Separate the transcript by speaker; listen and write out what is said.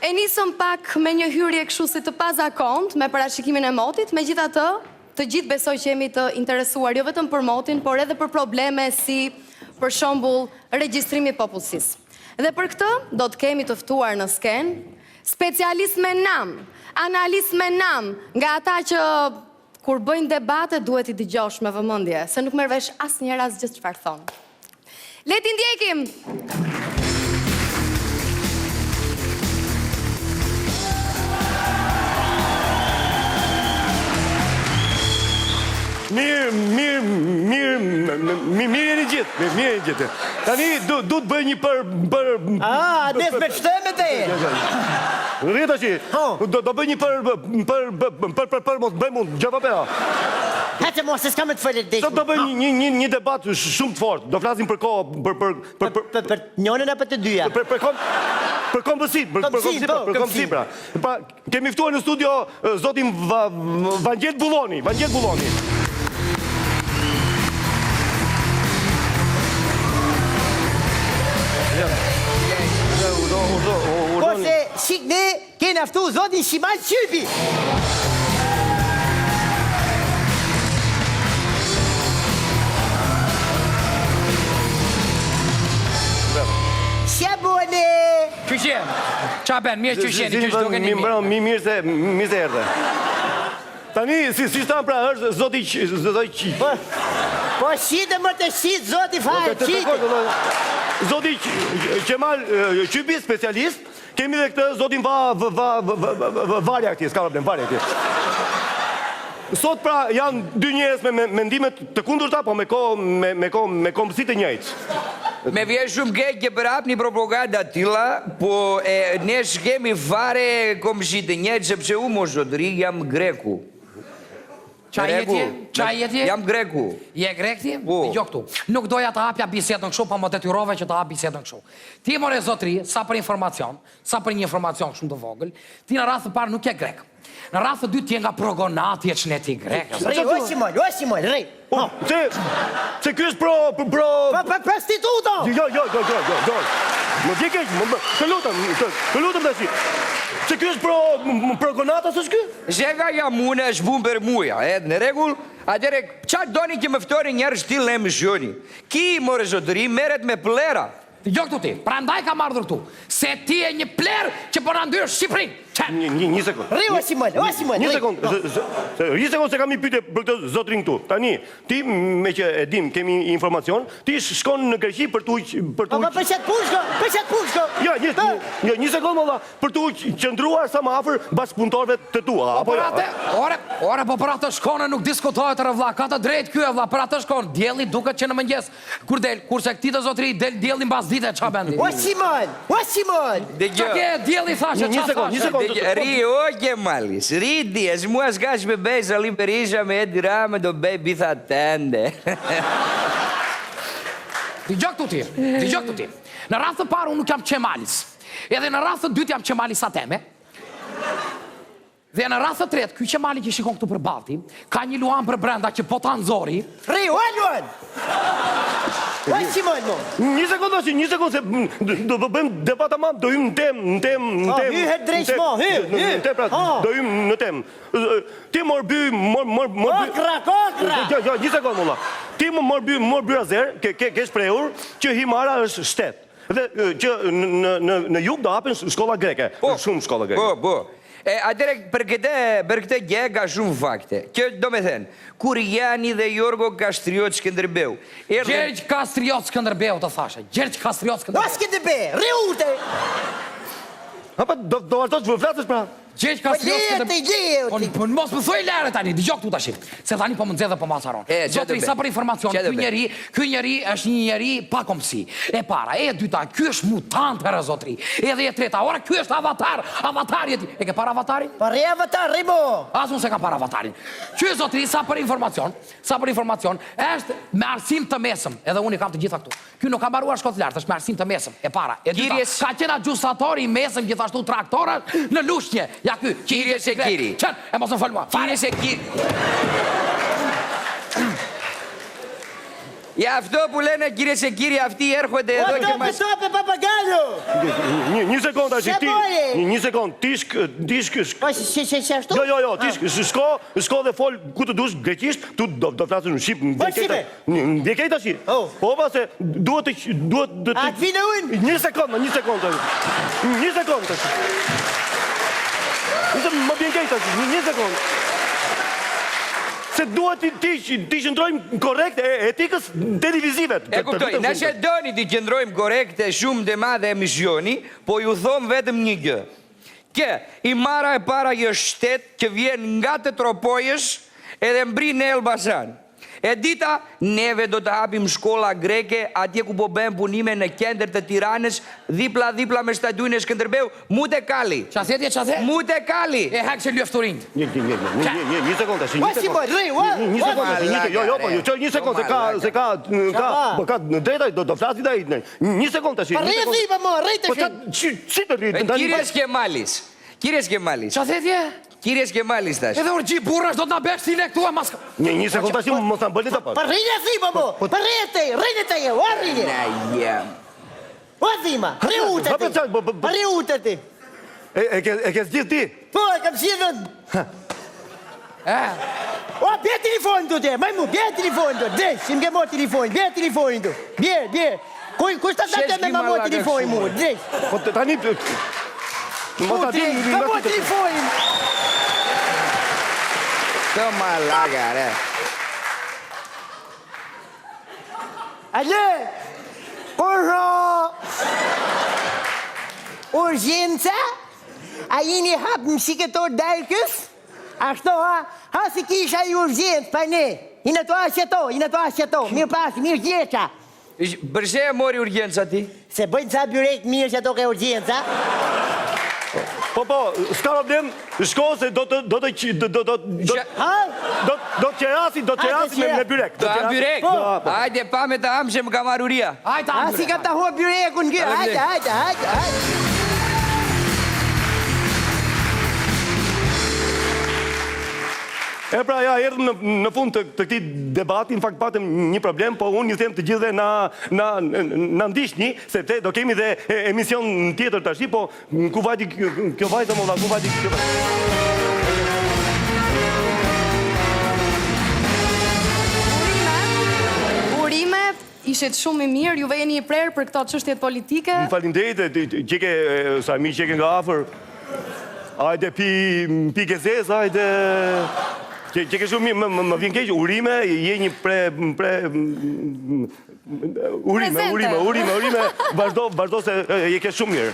Speaker 1: E nisëm pak me një hyrje kështu si të pazakont, me parashikimin e motit, megjithatë, të gjithë besoj që jemi të interesuar jo vetëm për motin, por edhe për probleme si, për shembull, regjistrimi i popullsisë. Dhe për këtë do të kemi të ftuar në skenë specialist me nam, analist me nam, nga ata që kur bëjnë debate duhet i dëgjosh me vëmendje, se nuk merr vesh asnjëherë asgjë çfarë thon. Le t'i ndjekim.
Speaker 2: Mirë jeni gjithë. Tani du të bëj një për...
Speaker 3: Nes me shteme të e?
Speaker 2: Rita që, do bëj një për mund, gjava pera.
Speaker 3: Hete mos, se s'ka me të fëllet dhe.
Speaker 2: Do bëj një debat shumë të fort, do flasim për kohë,
Speaker 3: për njënën e për të dyja.
Speaker 2: Për komësit, pra. Kemi ftuar në studio zotin Vangel Bulloni.
Speaker 3: Po se shik ne kena ftu zotin Shimal Qypi. Shabone!
Speaker 4: Qyshen, qa ben, mirë qyshen, qysh duke një mirë.
Speaker 2: Mirë se erdhe. Tani, si shtanë pra është zoti që...
Speaker 3: Po shite më të shite, zoti fare, qite.
Speaker 2: Zoti Qemal Qypi, specialist, kemi dhe këtë zotin Varja këti, s'ka problem, Varja këti. Sot pra janë dy njerëz me mendimet të kundërta, po me komësit e njëjtë.
Speaker 5: Me vjen shumë keq për hap një propaganda tilla, po ne shkemi fare komshit e njëjtë sepse unë mos zotëri jam greku.
Speaker 4: Qa jetje?
Speaker 5: Jam greku.
Speaker 4: Je grek ti? Jo këtu. Nuk doja të hapja bisedën kështu, pa më detyrove që të hap bisedën kështu. Ti more zotëri, sa për informacion, sa për një informacion shumë të vogël, ti në rreth të parë nuk je grek. Në rreth të dytë ti nga progonati e qëneti grek.
Speaker 3: Rej, o Simon, rej.
Speaker 2: Se kjo është
Speaker 3: Prostituto!
Speaker 2: Jo. Më dje keq, të lutëm të shi. Se kjo është progonata, së shky?
Speaker 5: Zhega jam unë është bunë për muja, në regull, atëre, qatë doni që më ftori njerë shtil në emisioni? Ki, more zotëri, meret me plera.
Speaker 4: Jo këtu ti, pra ndaj ka mardhur tu, se ti e një pler që për ndyrë Shqiprin.
Speaker 2: Një sekund.
Speaker 3: Rej, o Simon.
Speaker 2: Një sekund se kam i pyte për këtë zotrin këtu. Tani, ti me që e dim, kemi informacion, ti shkon në Greqi për tu...
Speaker 3: Për qëtë pushko.
Speaker 2: Ja, një sekund, mëlla, për tu qëndruar sa më afer bas punëtorve të tua.
Speaker 4: Ore, po për atë shkone nuk diskutojë të rëvla, ka të drejt kjo e vla, për atë shkone, djeli duket që në mëngjes, kur del, kurse këti të zotri, del djeli në bas dite, qa bendi?
Speaker 3: O Simon.
Speaker 4: Qa ke djeli thashe, qa thashe?
Speaker 5: Ri, o Kemalis, ri dies, mua s'kash me bej Sali Berisha me Edi Rama do bej bitha tende.
Speaker 4: Dëgjoj këtu ti. Në rreth të parë unë nuk jam Qemalis. Edhe në rreth të dytë jam Qemalis ateme. Dhe në rreth të tretë, ky Qemali që shikon këtu për balti, ka një luan për brenda që po ta nxori.
Speaker 3: Ri, o luan! O Simon, mo!
Speaker 2: Një sekund se do bëjmë debat ama, do jim në tem.
Speaker 3: Hyhet drejt mo,
Speaker 2: do jim në tem. Ti mor by...
Speaker 3: Kokra!
Speaker 2: Një sekund, molla. Ti mor by azer, ke shprehur që Himara është shtet. Dhe që në jug do hapen shkolla greke. Shumë shkolla greke.
Speaker 5: Po. Atere, për këtë gje ka shumë fakte. Kjo do me thënë, kur Jani dhe Jorgo Kastriot Skënderbeu.
Speaker 4: Gjergj Kastriot Skënderbeu të thashe. Gjergj Kastriot Skënderbeu.
Speaker 3: O Skënderbeu, riute!
Speaker 2: Hapa, do vazhdo që vëflatës pra?
Speaker 4: Gjergj Kastriot Skënderbeu. Po mos më thuj lere tani, dëgjoj këtu tash. Se tani po më nxedhe po masaron. Zotri, sa për informacion, ky njeri është një njeri pa komsi. E para, e dyta, ky është mutant për zotri. Edhe e treta, ora ky është avatari. E ke para avatarin?
Speaker 3: Pare avatar, ribo!
Speaker 4: As unë se kam para avatarin. Ky zotri, sa për informacion, është me arsim të mesëm. Edhe unë i kam të gjitha këtu. Ky nuk ka mbaruar shkollë të lartë, është me arsim të mesëm. E para, e dyta, ka qenë gjysatori i mesëm gjithashtu traktorët në Lushnjë. Ja ky,
Speaker 5: Kirje se Kiri.
Speaker 4: Qënë, e mos në falë mua.
Speaker 5: Kirje se Kiri. Για αυτό που λένε κυρίες και κύριοι, αυτοί έρχονται εδώ και
Speaker 3: Tope,
Speaker 5: μας...
Speaker 3: tope, papagalo!
Speaker 2: Një sekond tash,
Speaker 3: Se
Speaker 2: ti.
Speaker 3: boje.
Speaker 2: Një sekond,
Speaker 3: Po, se ashtu?
Speaker 2: Jo, ti shko dhe fol ku të dush greqisht, tu do flasësh në shqip.
Speaker 3: Po, shqipe.
Speaker 2: Ndjekej tash.
Speaker 3: Oh.
Speaker 2: Po pa se duhet të
Speaker 3: A të vine unë?
Speaker 2: Një sekond tash. Një sekond tash. Më bjen keq tash, një sekond. Se duhet ti qëndrojmë korrekt e etikës televizive.
Speaker 5: E kuptoj, nëse doni të qëndrojmë korrekt e shumë të madhe emisioni, po ju thom vetëm një gjë. Që i mara e para është shtet që vjen nga të tropojës edhe mbri në Elbasan. E dita, neve do të hapim shkolla greke atje ku po bëjmë punime në qendër të Tiranës, dhipla me stadiumin e Skënderbeu, Mute Kali.
Speaker 4: Çfarë the?
Speaker 5: Mute Kali.
Speaker 4: E hakshe lufturinë.
Speaker 2: Një sekond tash.
Speaker 3: Po, si boj, rri,
Speaker 2: Një sekond tash. Jo, një sekond se ka drejta do flasit ai. Një sekond tash.
Speaker 3: Pa rri e dhipa mo, rri të
Speaker 2: Po
Speaker 3: shumë.
Speaker 2: ç'i të rri?
Speaker 5: Kyries Kemalis.
Speaker 4: Çfarë the?
Speaker 5: Kyries Kemalis tash.
Speaker 4: Edhe urgji burrash do të na bësh si ne këtu mas.
Speaker 2: Një sekond tash, mos ta bëni ta pa.
Speaker 3: Pa rri e dhipa mo, pa rri e te, o rri e.
Speaker 5: Na jam.
Speaker 3: O dhima, rri utët ti. Pa rri utët ti.
Speaker 2: E ke zgjidh ti?
Speaker 3: Po, e kam zgjidhën. O, bje telefonin tu te, majmu, bje telefonin tu. Dhe, si m'ke mo telefonin, bje telefonin tu. Bje. Kush ta të me ma mo telefonin mu, dhe.
Speaker 2: Po tani mos ta dini.
Speaker 3: Ka mo telefonin.
Speaker 5: Të malaga, re.
Speaker 3: Ale, porro. Urgenca? A jeni hap në shiketor dalkës? Ashtu, ha si kisha i urgent, pa ne. Ina to asjeto, mirë pasi, mirë gjeqa.
Speaker 5: Përse e mori urgjenca ti?
Speaker 3: Se bëjnë ca byrek mirë që ato ke urgenca.
Speaker 2: Po, s'ka problem, shko se do të qerasi me byrek.
Speaker 5: Do a byrek? Hajde, pa me të amë që më ka maruria.
Speaker 4: Hajde,
Speaker 3: A si ka të hua byrekun gjë, hajde.
Speaker 2: E pra, ja, erdhëm në fund të këtij debati, në fakt patëm një problem, po unë ju them të gjithëve na ndiqni, sepse do kemi dhe emision tjetër tash, po ku vajti kjo vajza molla, ku vajti kjo vajza.
Speaker 1: Urime, ishet shumë i mirë, juve jeni i prerë për këto çështjet politike.
Speaker 2: Faleminderit, që ke sa mi që ke nga afër. Hajde pi gezes, hajde. Që ke shumë më vjen keq, urime, je një urime, vazhdo se je ke shumë mirë.